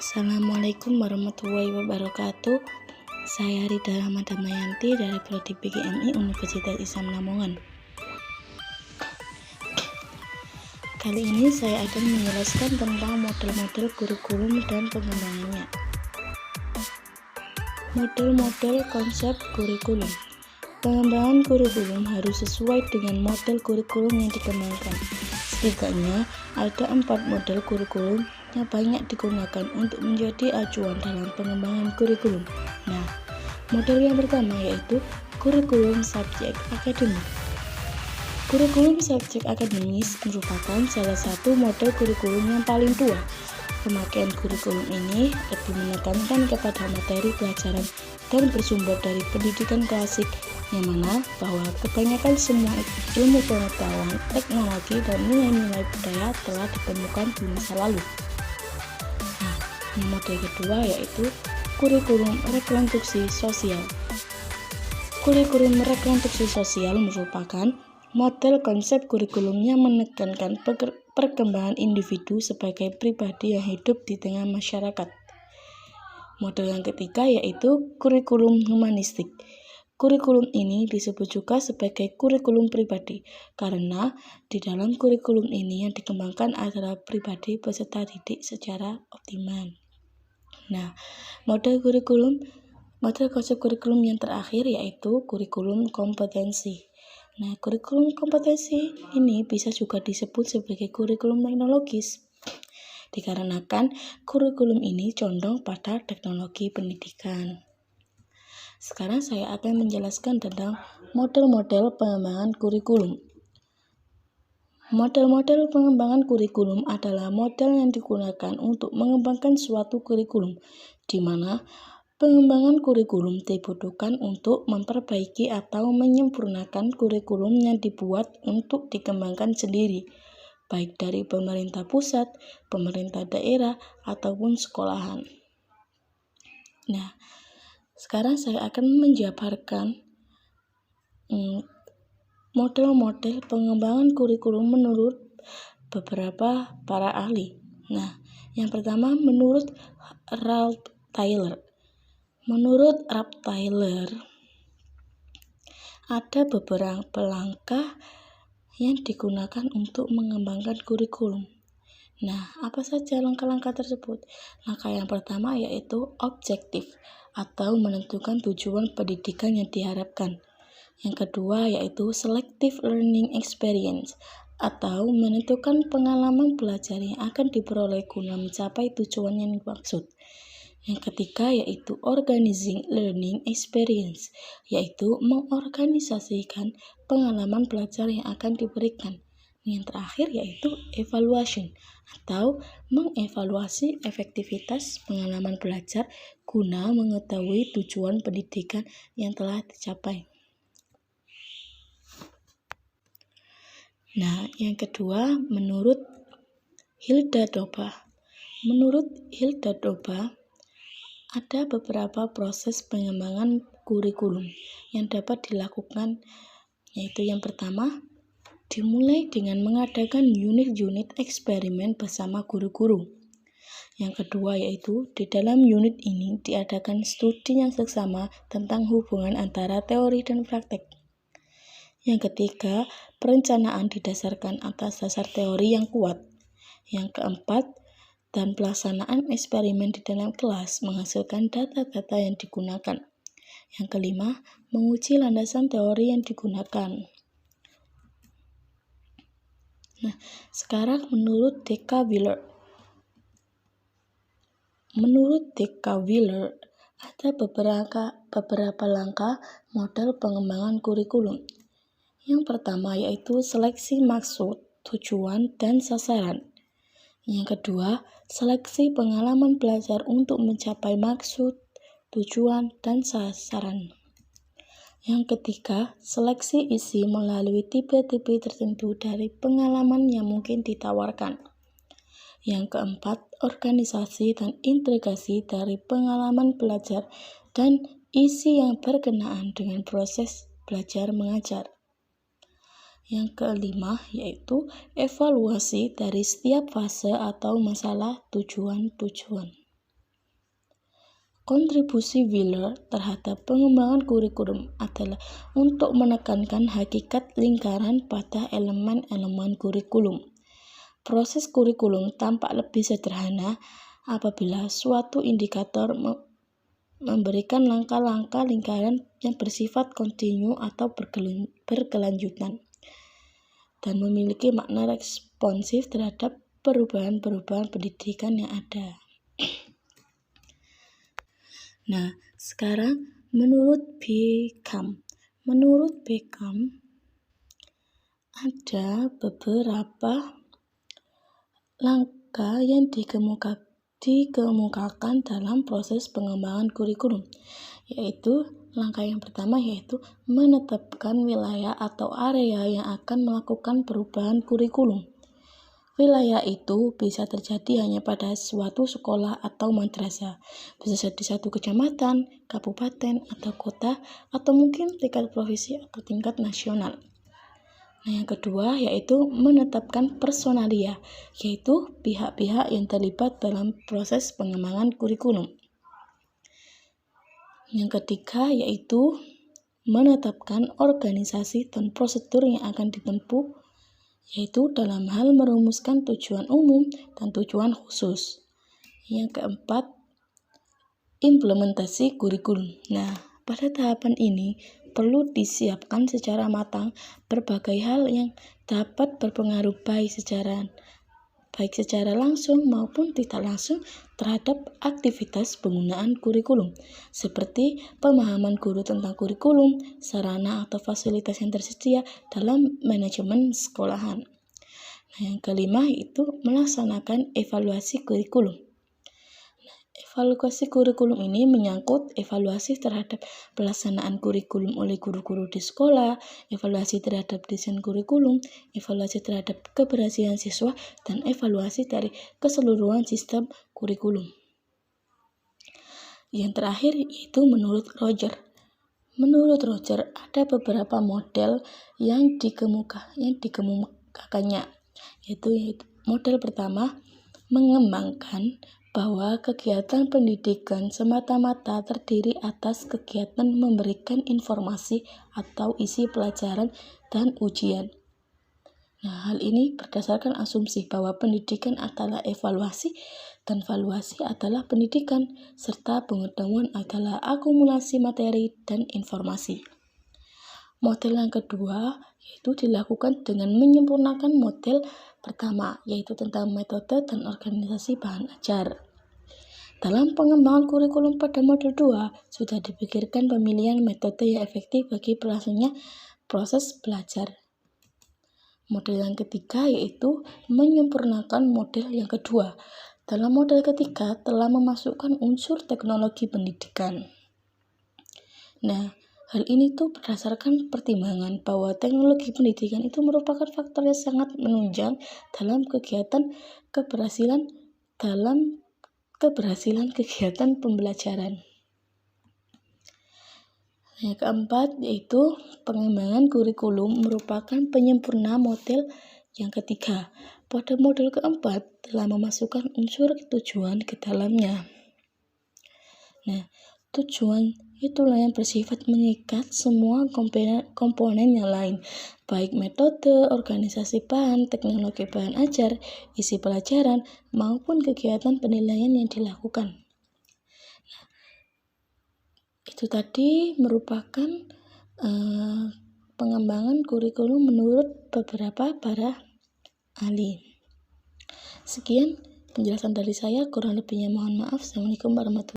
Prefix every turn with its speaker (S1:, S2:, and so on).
S1: Assalamualaikum warahmatullahi wabarakatuh. Saya Rida Rahma Damayanti dari Prodi PGMI Universitas Islam Lamongan. Kali ini saya akan menjelaskan tentang model-model kurikulum dan pengembangannya. Model-model konsep kurikulum. Pengembangan kurikulum harus sesuai dengan model kurikulum yang dikembangkan. Setidaknya ada 4 model kurikulum yang banyak digunakan untuk menjadi acuan dalam pengembangan kurikulum. Nah, model yang pertama yaitu kurikulum subjek akademik. Kurikulum subjek akademis merupakan salah satu model kurikulum yang paling tua. Pemakaian kurikulum ini lebih menekankan kepada materi pelajaran dan bersumber dari pendidikan klasik, yang mana bahwa kebanyakan semua ilmu pengetahuan, teknologi, dan nilai-nilai budaya telah ditemukan di masa lalu. Nah, model kedua yaitu kurikulum rekonstruksi sosial. Kurikulum rekonstruksi sosial merupakan model konsep kurikulum yang menekankan perkembangan individu sebagai pribadi yang hidup di tengah masyarakat. Model yang ketiga yaitu kurikulum humanistik. Kurikulum ini disebut juga sebagai kurikulum pribadi karena di dalam kurikulum ini yang dikembangkan adalah pribadi peserta didik secara optimal. Nah, model konsep kurikulum yang terakhir yaitu kurikulum kompetensi. Nah, kurikulum kompetensi ini bisa juga disebut sebagai kurikulum teknologis, dikarenakan kurikulum ini condong pada teknologi pendidikan. Sekarang saya akan menjelaskan tentang model-model pengembangan kurikulum. Model-model pengembangan kurikulum adalah model yang digunakan untuk mengembangkan suatu kurikulum, di mana pengembangan kurikulum dibutuhkan untuk memperbaiki atau menyempurnakan kurikulum yang dibuat untuk dikembangkan sendiri, baik dari pemerintah pusat, pemerintah daerah, ataupun sekolahan. Nah, sekarang saya akan menjabarkan model-model pengembangan kurikulum menurut beberapa para ahli. Nah, yang pertama menurut Ralph Tyler. Menurut Ralph Tyler, ada beberapa langkah yang digunakan untuk mengembangkan kurikulum. Nah, apa saja langkah-langkah tersebut? Langkah yang pertama yaitu objektif atau menentukan tujuan pendidikan yang diharapkan. Yang kedua yaitu selective learning experience atau menentukan pengalaman belajar yang akan diperoleh guna mencapai tujuan yang dimaksud. Yang ketiga yaitu organizing learning experience, yaitu mengorganisasikan pengalaman belajar yang akan diberikan. Yang terakhir yaitu evaluation atau mengevaluasi efektivitas pengalaman belajar guna mengetahui tujuan pendidikan yang telah dicapai. Nah, yang kedua menurut Hilda Doba. Menurut Hilda Doba, ada beberapa proses pengembangan kurikulum yang dapat dilakukan, yaitu yang pertama, dimulai dengan mengadakan unit-unit eksperimen bersama guru-guru. Yang kedua yaitu di dalam unit ini diadakan studi yang seksama tentang hubungan antara teori dan praktek. Yang ketiga, perencanaan didasarkan atas dasar teori yang kuat. Yang keempat, dan pelaksanaan eksperimen di dalam kelas menghasilkan data-data yang digunakan. Yang kelima, menguji landasan teori yang digunakan. Nah, sekarang menurut D.K. Wheeler. Menurut D.K. Wheeler, ada beberapa langkah model pengembangan kurikulum. Yang pertama yaitu seleksi maksud, tujuan, dan sasaran. Yang kedua, seleksi pengalaman belajar untuk mencapai maksud, tujuan, dan sasaran. Yang ketiga, seleksi isi melalui tipe-tipe tertentu dari pengalaman yang mungkin ditawarkan. Yang keempat, organisasi dan integrasi dari pengalaman belajar dan isi yang berkenaan dengan proses belajar mengajar. Yang kelima yaitu evaluasi dari setiap fase atau masalah tujuan-tujuan. kontribusi Wheeler terhadap pengembangan kurikulum adalah untuk menekankan hakikat lingkaran pada elemen-elemen kurikulum. Proses kurikulum tampak lebih sederhana apabila suatu indikator memberikan langkah-langkah lingkaran yang bersifat kontinu atau berkelanjutan dan memiliki makna responsif terhadap perubahan-perubahan pendidikan yang ada. Nah, sekarang menurut Beckham ada beberapa langkah yang dikemukakan dalam proses pengembangan kurikulum, yaitu langkah yang pertama yaitu menetapkan wilayah atau area yang akan melakukan perubahan kurikulum. Wilayah itu bisa terjadi hanya pada suatu sekolah atau madrasah, bisa jadi satu kecamatan, kabupaten, atau kota, atau mungkin tingkat provinsi atau tingkat nasional. Nah, yang kedua yaitu menetapkan personalia, yaitu pihak-pihak yang terlibat dalam proses pengembangan kurikulum. Yang ketiga yaitu menetapkan organisasi dan prosedur yang akan ditempuh, yaitu dalam hal merumuskan tujuan umum dan tujuan khusus. Yang keempat, implementasi kurikulum. Nah, pada tahapan ini perlu disiapkan secara matang berbagai hal yang dapat berpengaruh baik secara langsung maupun tidak langsung terhadap aktivitas penggunaan kurikulum, seperti pemahaman guru tentang kurikulum, sarana atau fasilitas yang tersedia dalam manajemen sekolahan. Nah, yang kelima itu melaksanakan evaluasi kurikulum. Evaluasi kurikulum ini menyangkut evaluasi terhadap pelaksanaan kurikulum oleh guru-guru di sekolah, evaluasi terhadap desain kurikulum, evaluasi terhadap keberhasilan siswa, dan evaluasi dari keseluruhan sistem kurikulum. Yang terakhir yaitu menurut Roger. Menurut Roger ada beberapa model yang dikemukakannya, yaitu model pertama mengembangkan bahwa kegiatan pendidikan semata-mata terdiri atas kegiatan memberikan informasi atau isi pelajaran dan ujian. Nah, hal ini berdasarkan asumsi bahwa pendidikan adalah evaluasi dan valuasi adalah pendidikan, serta pengetahuan adalah akumulasi materi dan informasi. Model yang kedua yaitu dilakukan dengan menyempurnakan model pertama, yaitu tentang metode dan organisasi bahan ajar. Dalam pengembangan kurikulum pada model 2, sudah dipikirkan pemilihan metode yang efektif bagi berlangsungnya proses belajar. Model yang ketiga yaitu menyempurnakan model yang kedua. Dalam model ketiga telah memasukkan unsur teknologi pendidikan. Nah, hal ini tuh berdasarkan pertimbangan bahwa teknologi pendidikan itu merupakan faktor yang sangat menunjang dalam keberhasilan kegiatan pembelajaran. Yang keempat yaitu pengembangan kurikulum merupakan penyempurna model yang ketiga. Pada model keempat telah memasukkan unsur tujuan ke dalamnya. Nah, tujuan itulah yang bersifat mengikat semua komponen yang lain, baik metode, organisasi bahan, teknologi bahan ajar, isi pelajaran, maupun kegiatan penilaian yang dilakukan. Nah, itu tadi merupakan pengembangan kurikulum menurut beberapa para ahli. Sekian penjelasan dari saya, kurang lebihnya mohon maaf. Assalamualaikum warahmatullahi wabarakatuh.